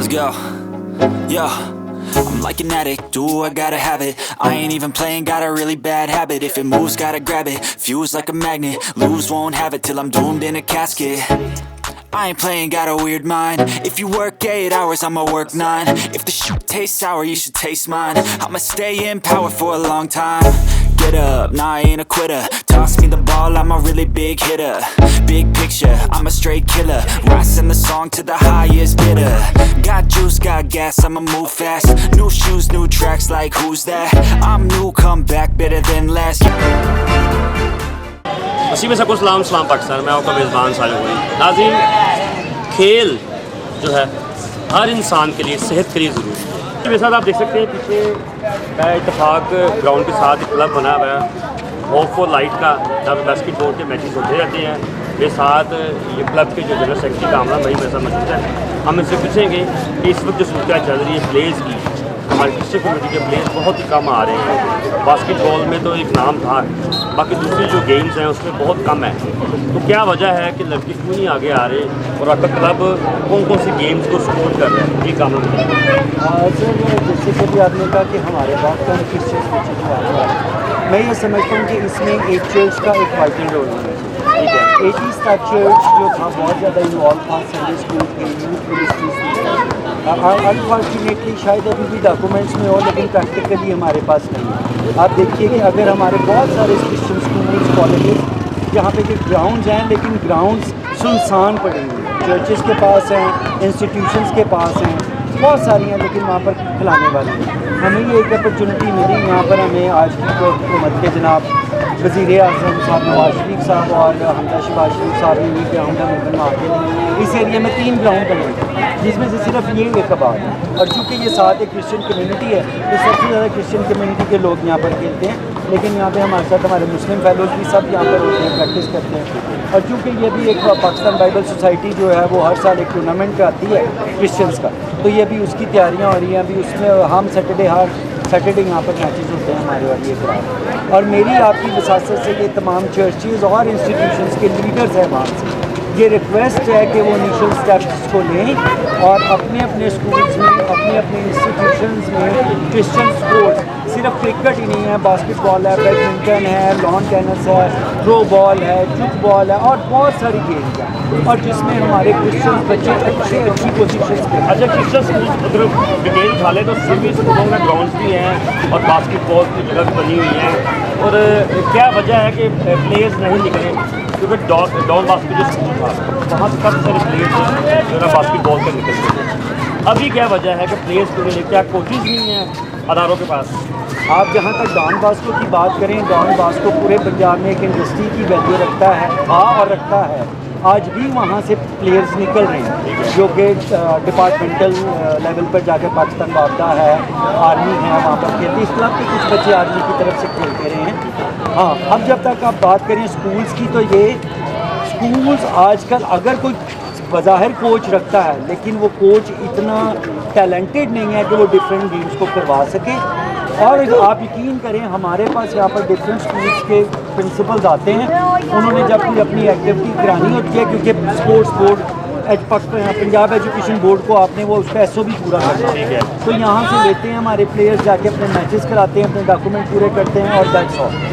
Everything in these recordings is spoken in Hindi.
Let's go. Yo, I'm like an addict, do I gotta have it. I ain't even playing, got a really bad habit. If it moves, gotta grab it, fuse like a magnet. Lose, won't have it till I'm doomed in a casket. I ain't playing, got a weird mind. If you work 8 hours, I'ma work 9. If the shit tastes sour, you should taste mine. I'ma stay in power for a long time. Get up, nah, I ain't a quitter. Toss me the ball, I'm a really big hitter. Big picture, I'm a straight killer. Rising the song to the highest bidder. Got juice, got gas, I'ma move fast. New shoes, new tracks, like who's that? I'm new, come back, better than last. Wasim सलाम सलाम पाकिस्तान में आपका मेज़बान सालिम हुई नाज़रीन, खेल जो है हर इंसान के लिए सेहत के लिए ज़रूरी है। मेरे साथ आप देख सकते हैं पीछे इत्तेफाक ग्राउंड के साथ एक क्लब बना हुआ है होप फॉर लाइट का, जहाँ पे बास्केटबॉल के मैचेस होते रहते हैं। मेरे साथ ये क्लब के जो जनरल सेक्रेटरी कामरान भाई मेरे साथ मौजूद है। हम इनसे पूछेंगे कि इस वक्त जो सूरत चल रही है प्लेयर्स की, हमारी क्रिश्चियन कम्युनिटी के प्लेयर्स बहुत ही कम आ रहे हैं। बास्केटबॉल में तो एक नाम था, बाकी दूसरी जो गेम्स हैं उसमें बहुत कम है। तो क्या वजह है कि लड़के क्यों नहीं आगे आ रहे और आपका क्लब कौन कौन सी गेम्स को सपोर्ट कर रहा है? ये काम सर, जैसे कि भी आपने कहा कि हमारे बहुत कम क्रिश्चियन कोचिंग आ रहा है, मैं ये समझता हूँ कि इसमें एक चर्च का एक वाइटल रोल है। ठीक है, 80s का चर्च जो था बहुत ज़्यादा इन्वॉल्व था संडे स्कूल के यूथ मिनिस्ट्रीज में। अनफॉर्चुनेटली शायद अभी भी डॉक्यूमेंट्स में हो, लेकिन प्रैक्टिकली हमारे पास नहीं है। आप देखिए कि अगर हमारे बहुत सारे क्रिश्चियन स्कूल्स कॉलेजेस जहाँ पे कि ग्राउंड्स हैं, लेकिन ग्राउंड्स सुनसान पड़े हुए हैं। चर्चेस के पास हैं, इंस्टीट्यूशंस के पास हैं, बहुत सारी हैं, लेकिन वहाँ पर खिलाने वाले हैं। हमें ये एक अपॉर्चुनिटी मिली यहाँ पर, हमें आज की हुकूमत के जनाब वज़ीर आज़म साहब नवाज शरीफ साहब और हमदा शहबाज शरीफ साहब ने ये ग्राउंड हमें बनवा के इस एरिया में 3 ग्राउंड बने, जिसमें से सिर्फ ये एक आबाद है। और चूँकि ये साथ एक क्रिश्चियन कम्युनिटी है तो सबसे ज़्यादा क्रिश्चियन कम्युनिटी के लोग यहाँ पर खेलते हैं, लेकिन यहाँ पे हमारे साथ हमारे मुस्लिम फेलोज भी सब यहाँ पर होते हैं, प्रैक्टिस करते हैं। और चूँकि ये भी एक पाकिस्तान बाइबल सोसाइटी जो है वो हर साल एक टूर्नामेंट कराती है क्रिश्चियंस का, तो ये भी उसकी तैयारियाँ हो रही हैं। अभी उसमें हम हर सैटरडे यहाँ पर मैचेस होते हैं हमारे वाली एक रात। और मेरी आपकी वसासत से ये तमाम चर्चेज़ और इंस्टीट्यूशंस के लीडर्स हैं वहाँ से ये रिक्वेस्ट है कि वो इनिशियल स्टेप्स को लें और अपने अपने स्कूल्स में, अपने अपने इंस्टीट्यूशंस में क्रिश्चियन स्पोर्ट्स, सिर्फ क्रिकेट ही नहीं है, बास्केटबॉल है, बैडमिंटन है, लॉन टेनिस है, थ्रो बॉल है, चुक बॉल है और बहुत सारी गेम्स हैं, और जिसमें हमारे क्रिश्चियन बच्चे अच्छी पोजीशंस पे। अच्छा, क्रिश्चियन स्कूल अगर डिटेल उठा लें तो सभी स्कूलों में ग्राउंड्स भी हैं और बास्केटबॉल की जगह भी बनी हुई है। और क्या वजह है कि प्लेयर्स नहीं निकले? क्योंकि डॉन बास्केट जो स्कूल था वहाँ से काफ़ी सारे प्लेयर्स जो है बास्केटबॉल के निकलते थे। अभी क्या वजह है कि प्लेयर्स के लिए क्या कोचिज़ नहीं हैं अदारों के पास? आप जहाँ तक डॉन बास्को की बात करें, डॉन बास्को पूरे पंजाब में एक इंडस्ट्री की वैल्यू रखता है और रखता है। आज भी वहाँ से प्लेयर्स निकल रहे हैं जो कि डिपार्टमेंटल लेवल पर जाकर पाकिस्तान वापदा है, आर्मी है, वहाँ पर खेलते। इस क्लब के कुछ बच्चे आर्मी की तरफ से खेलते रहे हैं। हाँ, अब जब तक आप बात करें स्कूल्स की, तो ये स्कूल्स आजकल अगर कोई बज़ाहिर कोच रखता है, लेकिन वो कोच इतना टैलेंटेड नहीं है कि वो डिफरेंट गेम्स को करवा सके। और आप यकीन करें, हमारे पास यहाँ पर डिफरेंट स्कूल्स के प्रिंसिपल्स आते हैं, उन्होंने जब कोई अपनी एक्टिविटी करानी होती है, क्योंकि sports board Punjab education board को आपने वो उसका SOP पूरा करना है, तो यहाँ से लेते हैं हमारे प्लेयर्स, जाके अपने मैचेस कराते हैं, अपने डॉक्यूमेंट पूरे करते हैं और दैट्स ऑल।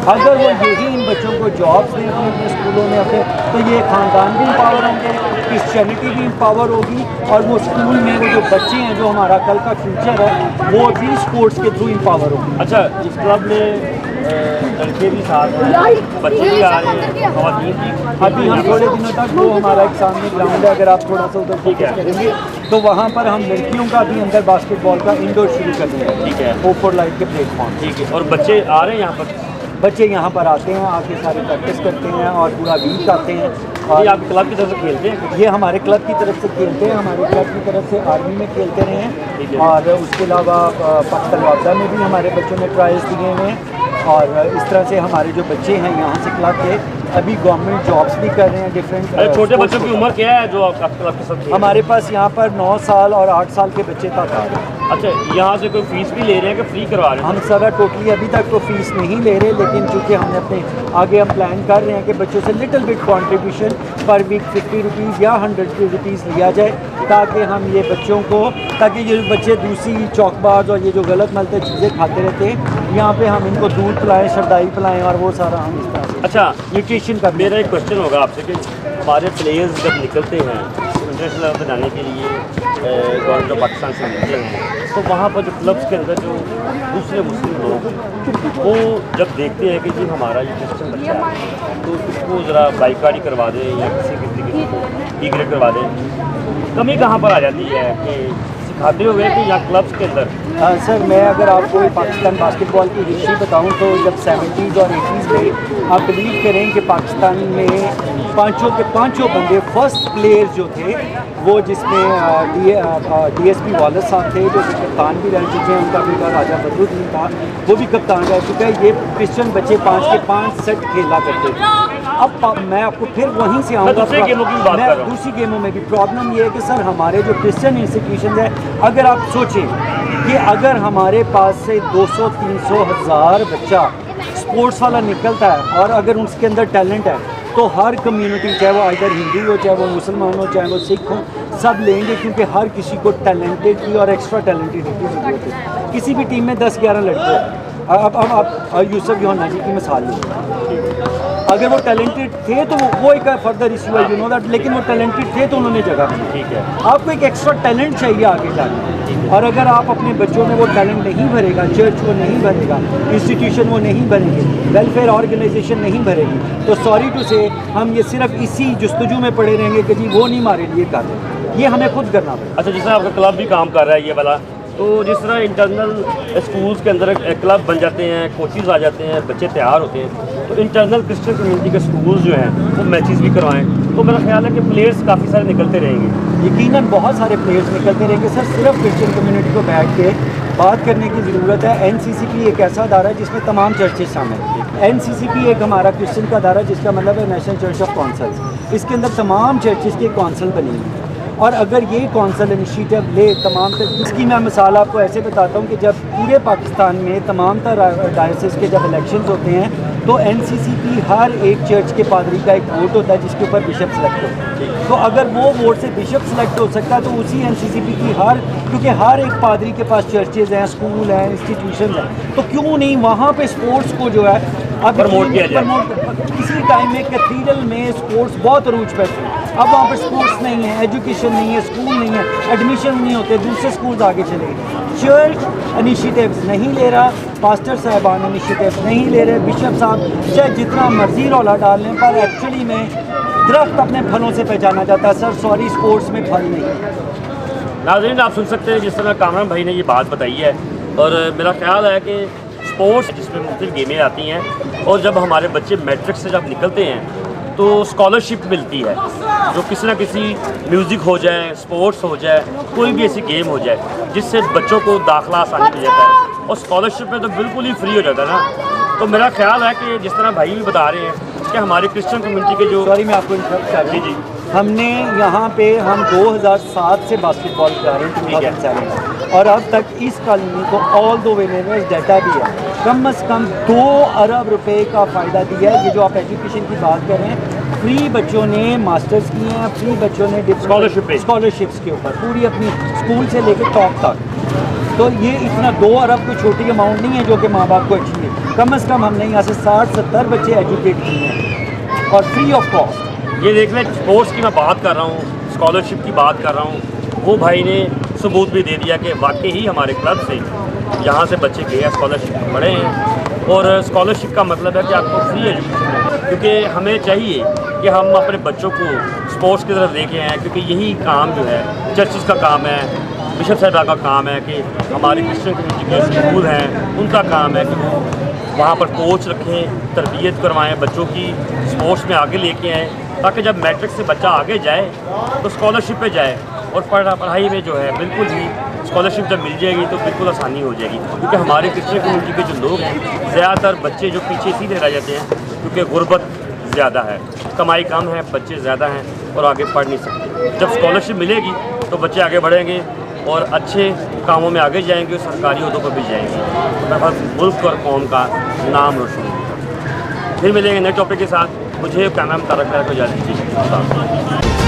अगर वो यही इन बच्चों को जॉब्स दें अपने अपने स्कूलों में अपने, तो ये ख़ानदान भी एम्पावर होंगे, क्रिश्चियनिटी भी एम्पावर होगी, और वो स्कूल में वो जो बच्चे हैं जो हमारा कल का फ्यूचर है वो भी स्पोर्ट्स के थ्रू एम्पावर होंगे। अच्छा, इस क्लब में लड़के भी साथ हैं, बच्चे भी आ रहे हैं, ख़वातीन भी। अभी हम थोड़े दिनों तक वो हमारा एक सामने ग्राउंड है, अगर आप थोड़ा सा उधर फोकस करेंगे तो वहाँ पर हम लड़कियों का भी अंदर बास्केटबॉल का इंडोर शुरू कर दिया है। ठीक है, होप फॉर लाइट के प्लेटफॉर्म। ठीक है, और बच्चे आ रहे हैं यहाँ पर? बच्चे यहाँ पर आते हैं, आके सारे प्रैक्टिस करते हैं और पूरा वीक आते हैं। और ये आप क्लब की तरफ से खेलते हैं? ये हमारे क्लब की तरफ से खेलते हैं, हमारे क्लब की तरफ से आर्मी में खेलते रहे हैं, और उसके अलावा पाकिस्तान वापदा में भी हमारे बच्चों ने ट्रायल्स दिए हुए हैं। और इस तरह से हमारे जो बच्चे हैं यहाँ से क्लब के अभी गवर्नमेंट जॉब्स भी कर रहे हैं डिफरेंट। अरे छोटे बच्चों की उम्र क्या है जो आपके साथ खेल? हमारे पास यहाँ पर 9 साल और 8 साल के बच्चे तक आ रहे हैं। अच्छा, यहाँ से कोई फीस भी ले रहे हैं कि फ्री करवा रहे हैं? हम सारा टोटली अभी तक तो फीस नहीं ले रहे, लेकिन चूँकि हमने अपने आगे हम प्लान कर रहे हैं कि बच्चों से little bit contribution per week 50 rupees या 100 रुपीज़ लिया जाए, ताकि हम ये बच्चों को, ताकि ये बच्चे दूसरी चौकबाज और ये जो गलत मलत चीज़ें खाते रहते हैं, यहाँ पे हम इनको दूध पिलाएं, शरदाई पिलाएं और वो सारा हम इस तरह से। अच्छा, न्यूट्रिशन का मेरा एक क्वेश्चन होगा आपसे कि हमारे प्लेयर्स जब निकलते हैं इंटरनेशनल लेवल पर जाने के लिए गवर्नमेंट ऑफ पाकिस्तान से मिलते हैं, तो वहाँ पर जो क्लब्स के अंदर जो दूसरे मुस्लिम लोग वो जब देखते हैं कि जी हमारा ये क्रिश्चियन बच्चा है, तो इसको ज़रा बाइकाट करवा दें या किसी को बी ग्रेड करवा दें, कमी कहाँ पर आ जाती है कि सिखाते हुए कि यहाँ क्लब्स के अंदर? सर, मैं अगर आपको पाकिस्तान बास्केटबॉल की हिस्ट्री बताऊं तो जब 70s और 80s में आप बिलीव करें कि पाकिस्तान में पांचों के पांचों बंदे फर्स्ट प्लेयर्स जो थे, वो जिसमें DSP वालद साहब थे जो कप्तान भी रह चुके हैं, उनका बेटा राजा बदरुद्दीन था, वो भी कप्तान रह चुका है। ये क्रिश्चियन बच्चे 5 के 5 सेट खेला करते थे। अब मैं आपको फिर वहीं से आऊँगा, दूसरी गेमों की बात कर रहा हूँ। दूसरी गेमों में भी प्रॉब्लम ये है कि सर हमारे जो क्रिश्चियन इंस्टीट्यूशन है, अगर आप सोचें कि अगर हमारे पास से 200-300 हज़ार बच्चा स्पोर्ट्स वाला निकलता है और अगर उसके अंदर टैलेंट है, तो हर कम्युनिटी, चाहे वो इधर हिंदू हो, चाहे वो मुसलमान हो, चाहे वो सिख हो, सब लेंगे, क्योंकि हर किसी को टैलेंटेड की और एक्स्ट्रा टैलेंटेड की ज़रूरत है। किसी भी टीम में 10-11 लड़के हैं। अब आप यूसुफ योहाना जी की मिसाल लीजिए, अगर वो टैलेंटेड थे तो वो एक फर्दर इशू है, यू नो दैट, लेकिन वो टैलेंटेड थे तो उन्होंने जगह दी। ठीक है, आपको एक एक्स्ट्रा टैलेंट चाहिए आगे जाके, और अगर आप अपने बच्चों में वो टैलेंट नहीं भरेगा, चर्च वो नहीं भरेगा, इंस्टीट्यूशन वो नहीं बनेंगे, वेलफेयर ऑर्गेनाइजेशन नहीं भरेगी, तो सॉरी टू से हम ये सिर्फ इसी जुस्तजू में पड़े रहेंगे कि जी वो नहीं हमारे लिए कर रहे, ये हमें खुद करना पड़ेगा। अच्छा, जिस तरह आपका क्लब भी काम कर रहा है ये वाला, तो जिस तरह इंटरनल स्कूल्स के अंदर क्लब बन जाते हैं, कोचेज़ आ जाते हैं, बच्चे तैयार होते हैं, तो इंटरनल क्रिश्चियन कम्युनिटी के स्कूल्स जो हैं वो मैचेस भी करवाएं, तो मेरा ख्याल है कि प्लेयर्स काफ़ी सारे निकलते रहेंगे। यकीनन बहुत सारे प्लेयर्स निकलते रहेंगे सर। सिर्फ क्रिश्चियन कम्युनिटी को बैठ के बात करने की ज़रूरत है। NCCP एक ऐसा अदारा है जिसमें तमाम चर्चेज शामिल हैं। NCCP एक हमारा क्रिश्चियन का अदारा है जिसका मतलब है नेशनल चर्च ऑफ काउंसिल्स। इसके अंदर तमाम चर्चेज़ के काउंसिल बनी हुई है, और अगर ये कौंसल इनिशिएटिव ले तमाम इसकी मैं मिसाल आपको ऐसे बताता हूँ कि जब पूरे पाकिस्तान में तमाम डायोसिस के जब इलेक्शंस होते हैं, तो NCCP हर एक चर्च के पादरी का एक वोट होता है जिसके ऊपर बिशप सेलेक्ट होता है। तो अगर वो वोट से बिशप सेलेक्ट हो सकता है, तो उसी NCCP की क्योंकि हर एक पादरी के पास चर्चेज़ हैं, स्कूल हैं, इंस्टीट्यूशन हैं, तो क्यों नहीं वहाँ पे स्पोर्ट्स को जो है अब प्रमोट किया जाए। किसी टाइम में कैथीड्रल में स्पोर्ट्स बहुत अरूज पे थे, अब वहाँ पर स्पोर्ट्स नहीं है, एजुकेशन नहीं है, स्कूल नहीं है, एडमिशन नहीं होते, दूसरे स्कूल्स आगे चले गए। चर्च इनिशिएटिव्स नहीं ले रहा, पास्टर साहबान इनिशिएटिव्स नहीं ले रहे, बिशप साहब चाहे जितना मर्जी रौला डाल लें, पर एक्चुअली में दरख्त अपने फलों से पहचाना जाता है सर, सॉरी स्पोर्ट्स में फल नहीं। नाज़रीन, आप सुन सकते हैं जिस तरह कामरान भाई ने ये बात बताई है, और मेरा ख्याल है कि स्पोर्ट्स जिसमें मुख्तलिफ गेमें आती हैं, और जब हमारे बच्चे मैट्रिक से जब निकलते हैं तो स्कॉलरशिप मिलती है, जो किसी ना किसी म्यूज़िक हो जाए, स्पोर्ट्स हो जाए, कोई भी ऐसी गेम हो जाए जिससे बच्चों को दाखिला आसानी मिल जाता है, और स्कॉलरशिप में तो बिल्कुल ही फ्री हो जाता है ना। तो मेरा ख्याल है कि जिस तरह भाई भी बता रहे हैं कि हमारे क्रिश्चियन कम्युनिटी के जो सॉरी मैं आपको इंटरप्ट कर रहा हूँ। जी, हमने यहाँ पे हम 2007 से बास्केटबॉल खिला रहे हैं, 2007, और अब तक इस कॉलोनी को ऑल दो वेनेवेज डाटा भी है, कम से कम 2 अरब रुपए का फ़ायदा दिया है। ये जो आप एजुकेशन की बात कर रहे हैं, फ्री बच्चों ने मास्टर्स किए हैं, फ्री बच्चों ने स्कॉलरशिप्स के ऊपर पूरी अपनी स्कूल से लेकर टॉप तक। तो ये इतना 2 अरब कोई छोटी अमाउंट नहीं है जो कि माँ बाप को अच्छी है। कम से कम हमने यहाँ से 60-70 बच्चे एजुकेट किए हैं और फ्री ऑफ कॉस्ट। ये देख लें, स्पोर्ट्स की मैं बात कर रहा हूँ, स्कॉलरशिप की बात कर रहा हूँ, वो भाई ने सबूत भी दे दिया कि वाकई ही हमारे क्लब से यहाँ से बच्चे गए हैं, स्कॉलरशिप पढ़े हैं, और स्कॉलरशिप का मतलब है कि आपको फ्री एजुकेशन है, क्योंकि हमें चाहिए कि हम अपने बच्चों को स्पोर्ट्स की तरफ लेके आएँ, क्योंकि यही काम जो है चर्चिज़ का काम है, बिशप साहब का काम है कि हमारे क्रिश्चियन कम्युनिटी के स्कूल हैं उनका काम है कि वो वहाँ पर कोच रखें, तरबियत करवाएं, बच्चों की स्पोर्ट्स में आगे लेके आएँ, ताकि जब मैट्रिक से बच्चा आगे जाए तो स्कॉलरशिप पे जाए, और पढ़ाई में जो है बिल्कुल ही स्कॉलरशिप जब मिल जाएगी तो बिल्कुल आसानी हो जाएगी। क्योंकि हमारे क्रिश्चियन कम्युनिटी के जो लोग हैं, ज़्यादातर बच्चे जो पीछे सीधे रह जाते हैं, क्योंकि गुर्बत ज़्यादा है, कमाई कम है, बच्चे ज़्यादा हैं और आगे पढ़ नहीं सकते। जब स्कॉलरशिप मिलेगी तो बच्चे आगे बढ़ेंगे और अच्छे कामों में आगे जाएंगे और सरकारी अहदों पर भी जाएंगे। तो मुल्क और कौम का नाम रोशन होगा। फिर मिलेंगे नए टॉपिक के साथ। मुझे कैमरा में तारक को इजाज़त दीजिए।